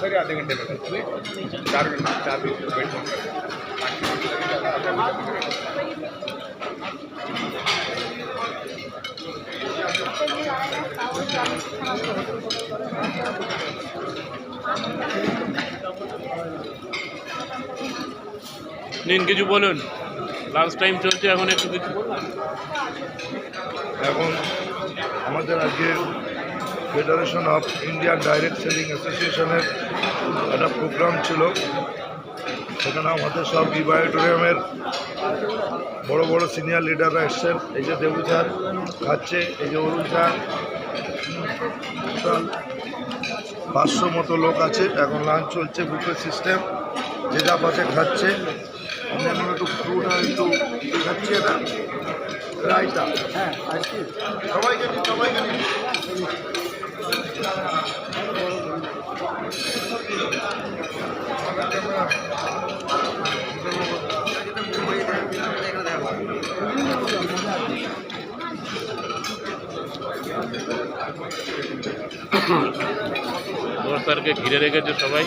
Sir आधे घंटे में 4 मिनट वेट নিন কিছু বলুন, লাস্ট টাইম চলছে, এখন একটু কিছু বলুন। এখন আমাদের আজকে federation of Indian direct selling অ্যাসোসিয়েশনের একটা প্রোগ্রাম ছিল। সেখানে আমাদের সব ইভাইটোরিয়ামের বড় বড় সিনিয়র লিডাররা এসছেন। এই যে দেবু স্যার খাচ্ছে, এই যে অরুণ স্যার, টোটাল 500 মতো লোক আছে। এখন লাঞ্চ চলছে, বুফে সিস্টেম, যে যা পাশে খাচ্ছে। আমি এখন একটু ফ্রুট আর একটু খাচ্ছি, এটা রায়তা। হ্যাঁ, সবাইকে স্যারকে ঘিরে রেখেছে সবাই।